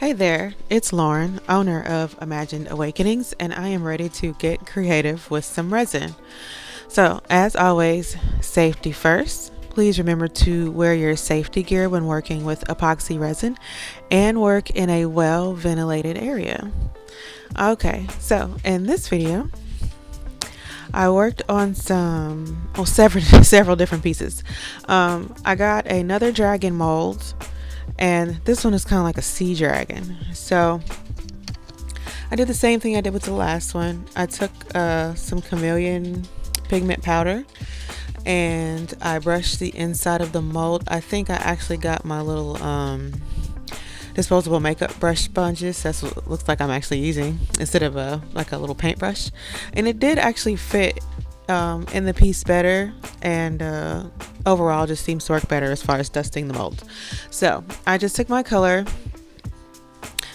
Hey there, it's Lauren, owner of Imagined Awakenings, and I am ready to get creative with some resin. So, as always, safety first. Please remember to wear your safety gear when working with epoxy resin and work in a well ventilated area. Okay, so in this video, I worked on several different pieces. I got another dragon mold, and this one is kind of like a sea dragon. So I did the same thing I did with the last one. I took some Chameleon pigment powder and I brushed the inside of the mold. I think I actually got my little disposable makeup brush sponges. That's what it looks like I'm actually using instead of like a little paintbrush, and it did actually fit in the piece better, and overall just seems to work better as far as dusting the mold. So I just took my color.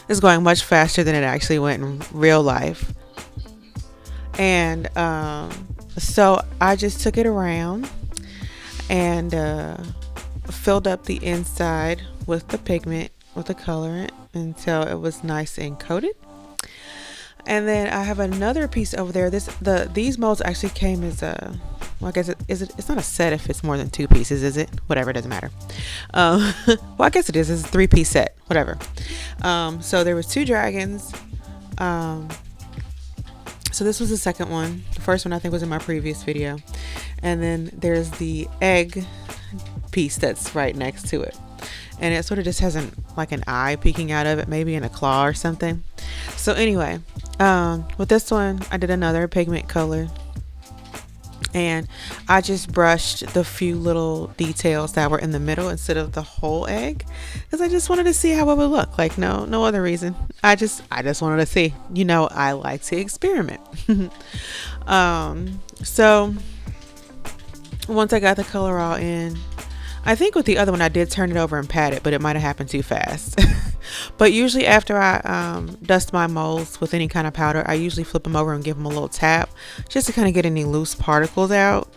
It's going much faster than it actually went in real life, and so I just took it around and filled up the inside with the pigment, with the colorant, until it was nice and coated. And then I have another piece over there. These molds actually came as a, well, I guess it's not a set if it's more than two pieces, is it? Whatever, it doesn't matter. Well, I guess it is. It's a 3-piece set, whatever. So there was two dragons. So this was the second one. The first one I think was in my previous video. And then there's the egg piece that's right next to it. And it sort of just has an eye peeking out of it, maybe in a claw or something. So anyway, with this one, I did another pigment color, and I just brushed the few little details that were in the middle instead of the whole egg, because I just wanted to see how it would look. Like no other reason. I just wanted to see. You know, I like to experiment. So once I got the color all in, I think with the other one I did turn it over and pat it, but it might have happened too fast. But usually after I dust my molds with any kind of powder, I usually flip them over and give them a little tap just to kind of get any loose particles out.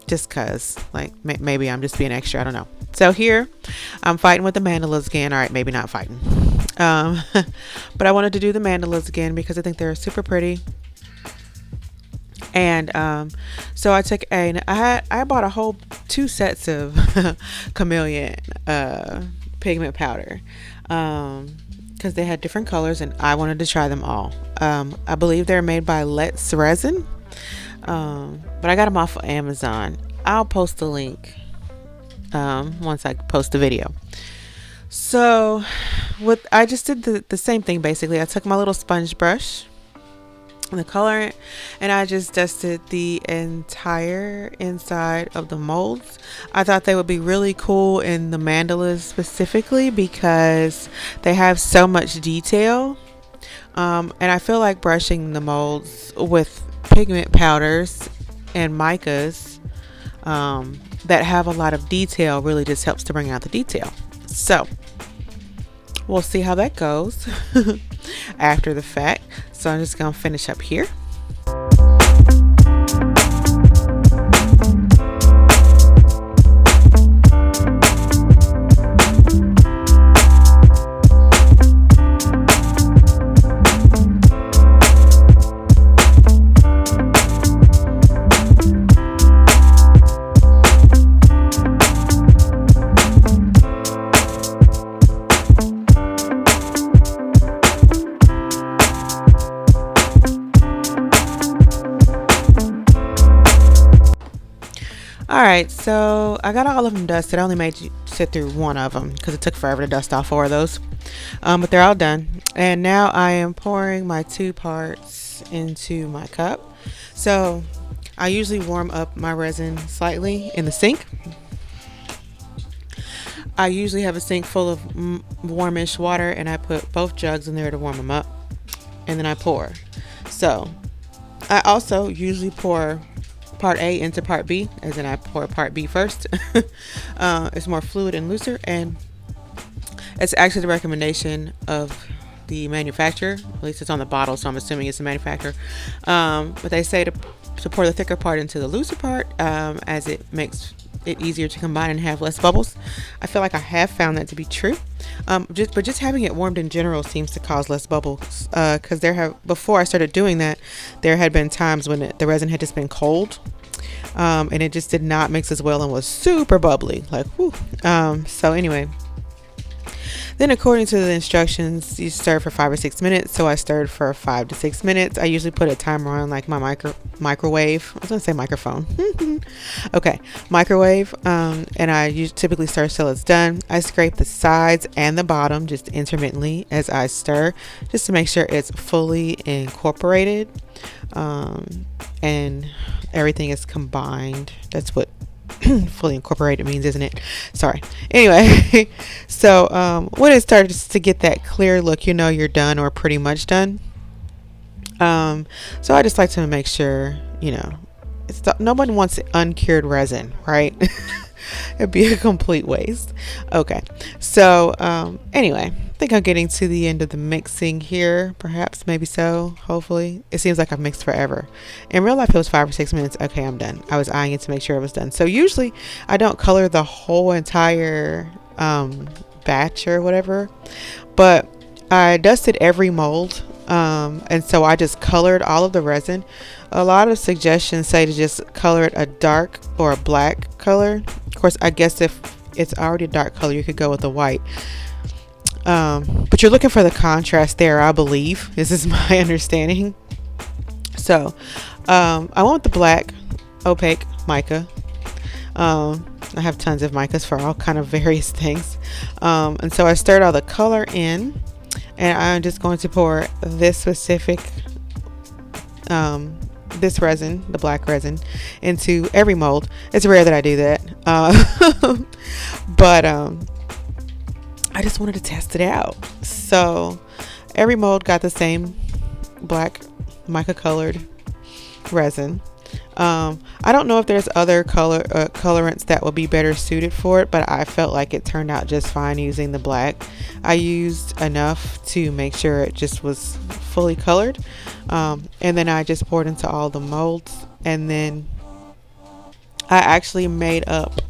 Just cause maybe I'm just being extra, I don't know. So here I'm fighting with the mandalas again. All right, maybe not fighting. But I wanted to do the mandalas again because I think they're super pretty. And so I took I bought a whole 2 sets of Chameleon pigment powder because they had different colors and I wanted to try them all. I believe they're made by Resin, but I got them off of Amazon. I'll post the link once I post the video. So I just did the same thing basically. I took my little sponge brush and the colorant, and I just dusted the entire inside of the molds. I thought they would be really cool in the mandalas specifically because they have so much detail, and I feel like brushing the molds with pigment powders and micas that have a lot of detail really just helps to bring out the detail. So we'll see how that goes after the fact. So I'm just gonna finish up here. Alright, so I got all of them dusted. I only made you sit through one of them because it took forever to dust all 4 of those. But they're all done. And now I am pouring my 2 parts into my cup. So I usually warm up my resin slightly in the sink. I usually have a sink full of warmish water, and I put both jugs in there to warm them up. And then I pour. So I also usually pour part A into part B, as in I pour part B first. It's more fluid and looser, and it's actually the recommendation of the manufacturer. At least it's on the bottle, so I'm assuming it's the manufacturer. But they say to pour the thicker part into the looser part, as it makes it easier to combine and have less bubbles. I feel like I have found that to be true. Just having it warmed in general seems to cause less bubbles. Because before I started doing that, there had been times when the resin had just been cold, and it just did not mix as well and was super bubbly. Like, whoo. So anyway. Then according to the instructions, you stir for 5 or 6 minutes. So I stirred for 5 to 6 minutes. I usually put a timer on, like my microwave. I was gonna say microphone. Okay, microwave. And I typically stir till it's done. I scrape the sides and the bottom just intermittently as I stir, just to make sure it's fully incorporated, and everything is combined. That's what fully incorporated means, isn't it? Sorry. Anyway, so when it starts to get that clear look, you know you're done or pretty much done. So I just like to make sure, nobody wants uncured resin, right? It'd be a complete waste. Okay, so anyway, I think I'm getting to the end of the mixing here. Perhaps, maybe so. Hopefully. It seems like I've mixed forever. In real life it was 5 or 6 minutes. Okay, I'm done. I was eyeing it to make sure it was done. So usually I don't color the whole entire batch or whatever, but I dusted every mold, and so I just colored all of the resin. A lot of suggestions say to just color it a dark or a black color. Of course, I guess if it's already a dark color, you could go with a white. But you're looking for the contrast there, I believe. This is my understanding. So I went with the black opaque mica. I have tons of micas for all kind of various things. And so I stirred all the color in, and I'm just going to pour this specific this resin, the black resin, into every mold. It's rare that I do that, but I just wanted to test it out. So every mold got the same black mica colored resin. I don't know if there's other colorants that would be better suited for it, but I felt like it turned out just fine using the black. I used enough to make sure it just was fully colored, and then I just poured into all the molds, and then I actually made up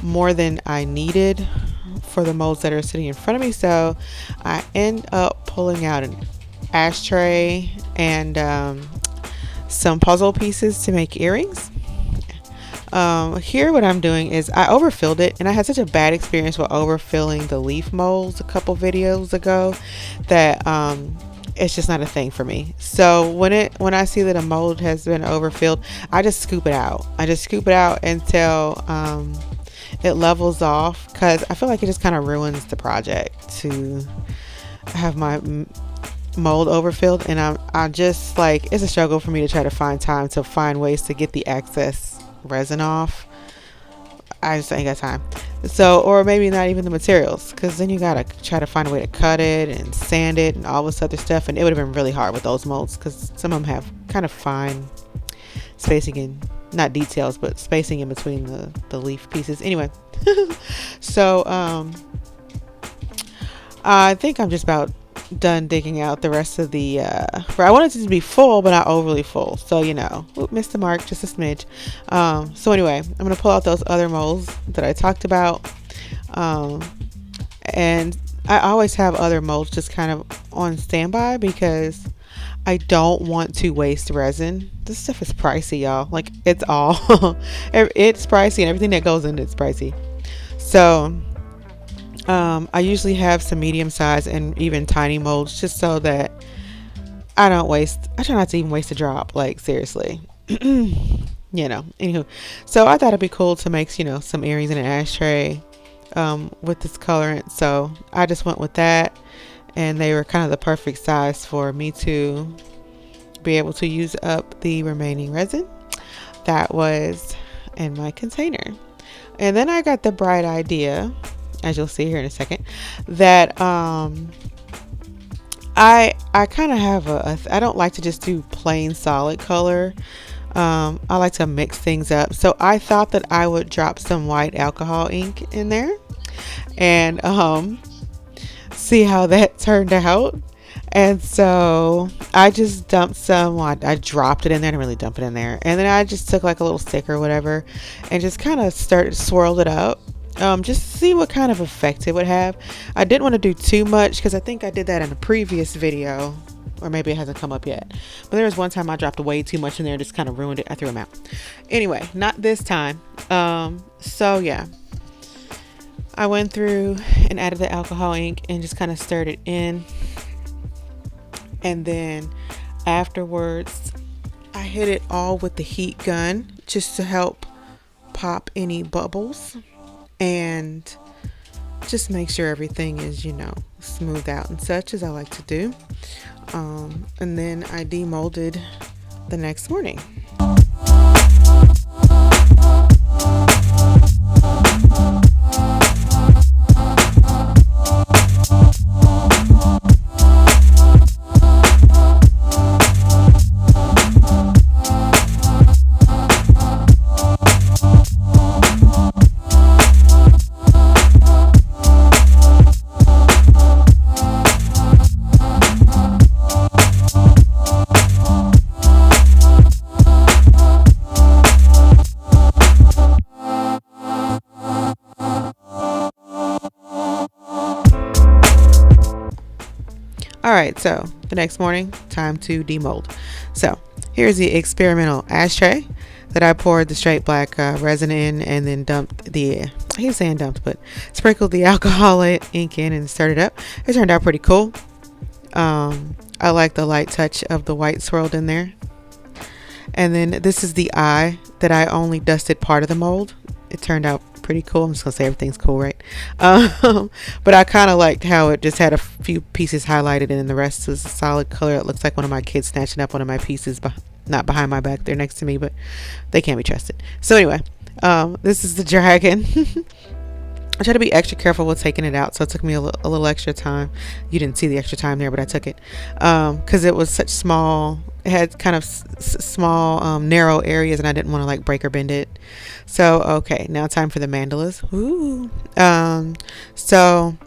more than I needed for the molds that are sitting in front of me. So I end up pulling out an ashtray and some puzzle pieces to make earrings. Here what I'm doing is I overfilled it, and I had such a bad experience with overfilling the leaf molds a couple videos ago that it's just not a thing for me. So when I see that a mold has been overfilled, I just scoop it out. Until it levels off, because I feel like it just kind of ruins the project to have my mold overfilled, and I just like, it's a struggle for me to try to find time to find ways to get the excess resin off. I just ain't got time. So, or maybe not even the materials, because then you gotta try to find a way to cut it and sand it and all this other stuff, and it would have been really hard with those molds because some of them have kind of fine spacing in, not details, but spacing in between the leaf pieces. Anyway, so I think I'm just about done digging out the rest of the I wanted it to be full but not overly full, so missed the mark just a smidge. So anyway, I'm gonna pull out those other molds that I talked about, and I always have other molds just kind of on standby because I don't want to waste resin. This stuff is pricey, y'all. Like, it's all it's pricey, and everything that goes in it's pricey. So I usually have some medium size and even tiny molds just so that I try not to even waste a drop, like, seriously. Anywho, so I thought it'd be cool to make, some earrings in an ashtray with this colorant. So I just went with that, and they were kind of the perfect size for me to be able to use up the remaining resin that was in my container. And then I got the bright idea, as you'll see here in a second, that I kind of have I don't like to just do plain solid color. I like to mix things up. So I thought that I would drop some white alcohol ink in there and see how that turned out. And so I just dumped some. Well, I dropped it in there. I didn't really dump it in there. And then I just took like a little stick or whatever and just kind of swirled it up. Just to see what kind of effect it would have. I didn't want to do too much because I think I did that in a previous video, or maybe it hasn't come up yet. But there was one time I dropped way too much in there, just kind of ruined it. I threw them out. Anyway, not this time. So yeah, I went through and added the alcohol ink and just kind of stirred it in. And then afterwards, I hit it all with the heat gun just to help pop any bubbles and just make sure everything is, smoothed out and such, as I like to do. And then I demolded the next morning. Alright, so the next morning, time to demold. So here's the experimental ashtray that I poured the straight black resin in, and then dumped I hate saying dumped, but sprinkled the alcohol ink in and stirred it up. It turned out pretty cool. I like the light touch of the white swirled in there. And then this is the eye that I only dusted part of the mold. It turned out pretty cool. I'm just gonna say everything's cool, right? But I kind of liked how it just had a few pieces highlighted and the rest is a solid color. It looks like one of my kids snatching up one of my pieces, not behind my back, they're next to me, but they can't be trusted. So anyway, this is the dragon. I try to be extra careful with taking it out, so it took me a little extra time. You didn't see the extra time there, but I took it because it was such small. It had kind of small, narrow areas, and I didn't want to like break or bend it. So okay, now time for the mandalas. Ooh. So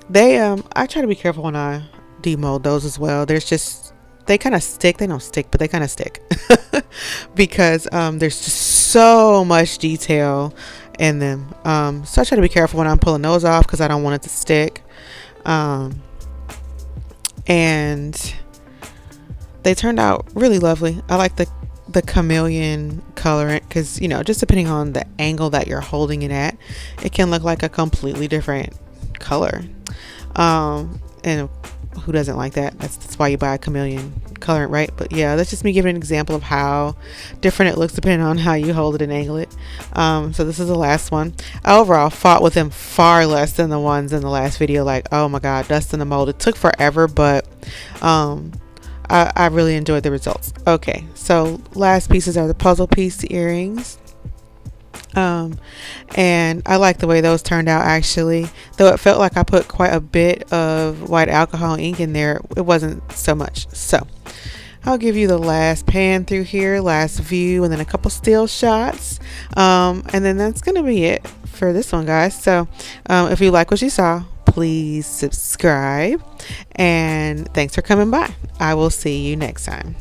they, I try to be careful when I demold those as well. They kind of stick. They don't stick, but they kind of stick because there's just so much detail in them. So I try to be careful when I'm pulling those off because I don't want it to stick. And they turned out really lovely. I like the Chameleon colorant because, just depending on the angle that you're holding it at, it can look like a completely different color. And who doesn't like that? That's why you buy a Chameleon colorant, right? But yeah, that's just me giving an example of how different it looks depending on how you hold it and angle it. So this is the last one. I overall fought with them far less than the ones in the last video. Like, oh my god, dust in the mold. It took forever, but I really enjoyed the results. Okay, so last pieces are the puzzle piece earrings. And I like the way those turned out, actually, though it felt like I put quite a bit of white alcohol ink in there. It wasn't so much. So I'll give you the last pan through here, last view, and then a couple still shots, and then that's gonna be it for this one, guys. So if you like what you saw, please subscribe, and thanks for coming by. I will see you next time.